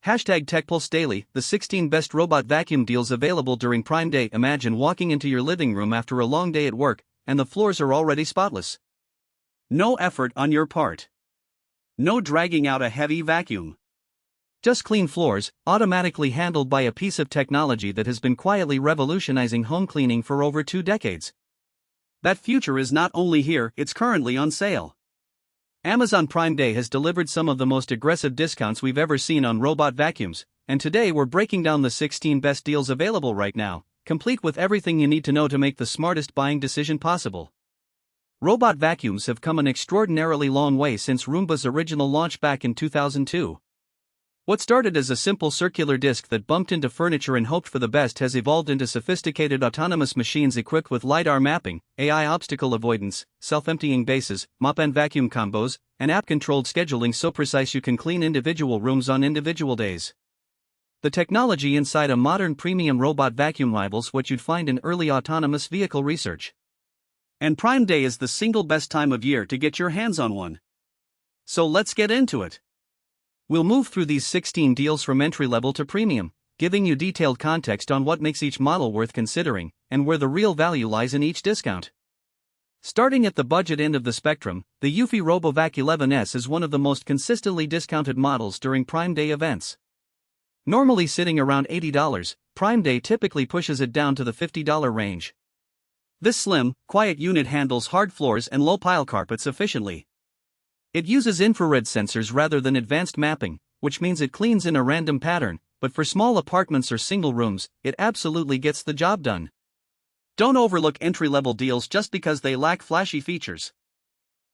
Hashtag TechPulse Daily, the 16 best robot vacuum deals available during Prime Day. Imagine walking into your living room after a long day at work, and the floors are already spotless. No effort on your part. No dragging out a heavy vacuum. Just clean floors, automatically handled by a piece of technology that has been quietly revolutionizing home cleaning for over 2 decades. That future is not only here, it's currently on sale. Amazon Prime Day has delivered some of the most aggressive discounts we've ever seen on robot vacuums, and today we're breaking down the 16 best deals available right now, complete with everything you need to know to make the smartest buying decision possible. Robot vacuums have come an extraordinarily long way since Roomba's original launch back in 2002. What started as a simple circular disc that bumped into furniture and hoped for the best has evolved into sophisticated autonomous machines equipped with LiDAR mapping, AI obstacle avoidance, self-emptying bases, mop and vacuum combos, and app-controlled scheduling so precise you can clean individual rooms on individual days. The technology inside a modern premium robot vacuum rivals what you'd find in early autonomous vehicle research. And Prime Day is the single best time of year to get your hands on one. So let's get into it. We'll move through these 16 deals from entry-level to premium, giving you detailed context on what makes each model worth considering, and where the real value lies in each discount. Starting at the budget end of the spectrum, the Eufy RoboVac 11S is one of the most consistently discounted models during Prime Day events. Normally sitting around $80, Prime Day typically pushes it down to the $50 range. This slim, quiet unit handles hard floors and low-pile carpets efficiently. It uses infrared sensors rather than advanced mapping, which means it cleans in a random pattern, but for small apartments or single rooms, it absolutely gets the job done. Don't overlook entry-level deals just because they lack flashy features.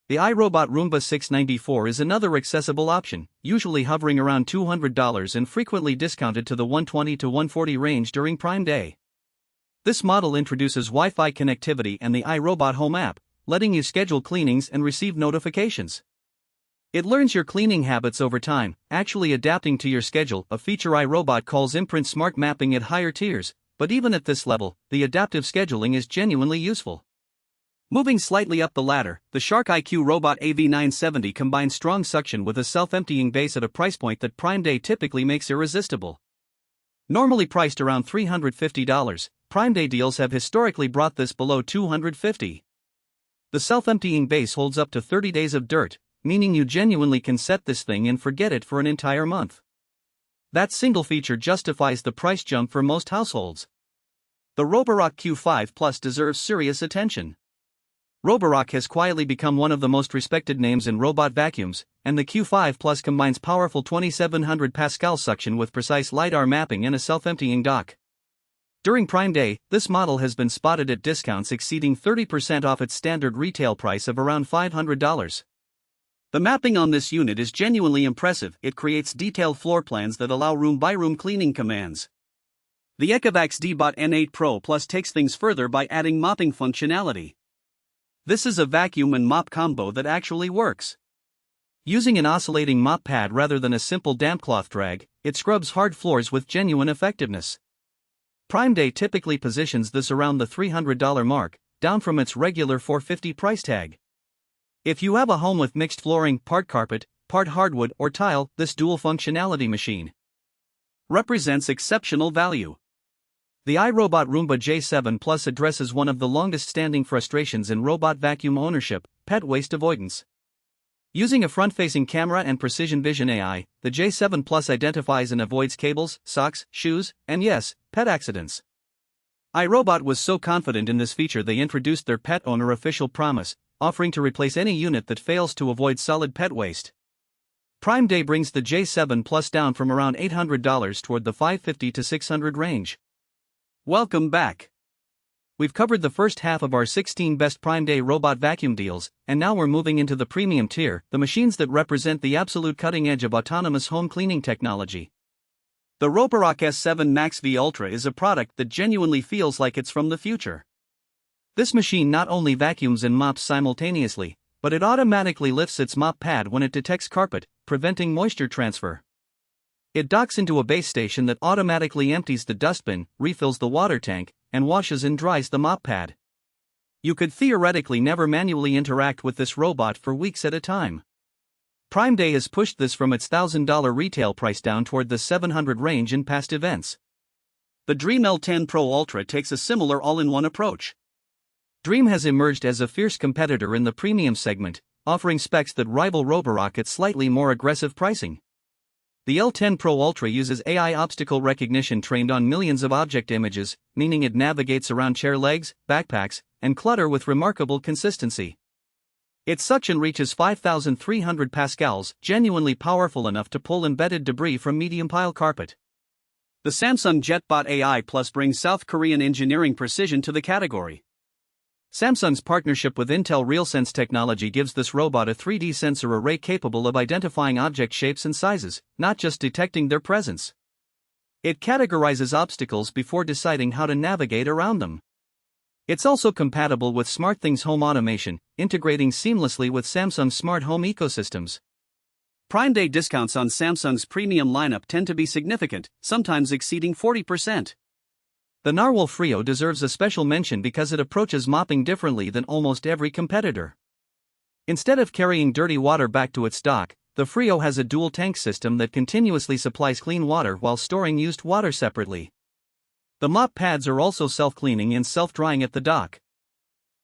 The iRobot Roomba 694 is another accessible option, usually hovering around $200 and frequently discounted to the $120 to $140 range during Prime Day. This model introduces Wi-Fi connectivity and the iRobot Home app, letting you schedule cleanings and receive notifications. It learns your cleaning habits over time, actually adapting to your schedule, a feature iRobot calls Imprint Smart Mapping at higher tiers, but even at this level, the adaptive scheduling is genuinely useful. Moving slightly up the ladder, the Shark IQ Robot AV970 combines strong suction with a self-emptying base at a price point that Prime Day typically makes irresistible. Normally priced around $350, Prime Day deals have historically brought this below $250. The self-emptying base holds up to 30 days of dirt, meaning you genuinely can set this thing and forget it for an entire month. That single feature justifies the price jump for most households. The Roborock Q5 Plus deserves serious attention. Roborock has quietly become one of the most respected names in robot vacuums, and the Q5 Plus combines powerful 2700 Pascal suction with precise LiDAR mapping and a self-emptying dock. During Prime Day, this model has been spotted at discounts exceeding 30% off its standard retail price of around $500. The mapping on this unit is genuinely impressive. It creates detailed floor plans that allow room-by-room cleaning commands. The Ecovacs D-Bot N8 Pro Plus takes things further by adding mopping functionality. This is a vacuum and mop combo that actually works. Using an oscillating mop pad rather than a simple damp cloth drag, it scrubs hard floors with genuine effectiveness. Prime Day typically positions this around the $300 mark, down from its regular $450 price tag. If you have a home with mixed flooring, part carpet, part hardwood or tile, this dual functionality machine represents exceptional value. The iRobot Roomba J7 Plus addresses one of the longest-standing frustrations in robot vacuum ownership: pet waste avoidance. Using a front-facing camera and precision vision AI, the J7 Plus identifies and avoids cables, socks, shoes, and yes, pet accidents. iRobot was so confident in this feature they introduced their pet owner official promise, offering to replace any unit that fails to avoid solid pet waste. Prime Day brings the J7 Plus down from around $800 toward the $550 to $600 range. Welcome back. We've covered the first half of our 16 best Prime Day robot vacuum deals, and now we're moving into the premium tier, the machines that represent the absolute cutting edge of autonomous home cleaning technology. The Roborock S7 Max V Ultra is a product that genuinely feels like it's from the future. This machine not only vacuums and mops simultaneously, but it automatically lifts its mop pad when it detects carpet, preventing moisture transfer. It docks into a base station that automatically empties the dustbin, refills the water tank, and washes and dries the mop pad. You could theoretically never manually interact with this robot for weeks at a time. Prime Day has pushed this from its $1,000 retail price down toward the $700 range in past events. The Dream L10 Pro Ultra takes a similar all-in-one approach. Dream has emerged as a fierce competitor in the premium segment, offering specs that rival Roborock at slightly more aggressive pricing. The L10 Pro Ultra uses AI obstacle recognition trained on millions of object images, meaning it navigates around chair legs, backpacks, and clutter with remarkable consistency. Its suction reaches 5,300 pascals, genuinely powerful enough to pull embedded debris from medium pile carpet. The Samsung JetBot AI Plus brings South Korean engineering precision to the category. Samsung's partnership with Intel RealSense technology gives this robot a 3D sensor array capable of identifying object shapes and sizes, not just detecting their presence. It categorizes obstacles before deciding how to navigate around them. It's also compatible with SmartThings home automation, integrating seamlessly with Samsung's smart home ecosystems. Prime Day discounts on Samsung's premium lineup tend to be significant, sometimes exceeding 40%. The Narwhal Frio deserves a special mention because it approaches mopping differently than almost every competitor. Instead of carrying dirty water back to its dock, the Frio has a dual tank system that continuously supplies clean water while storing used water separately. The mop pads are also self-cleaning and self-drying at the dock.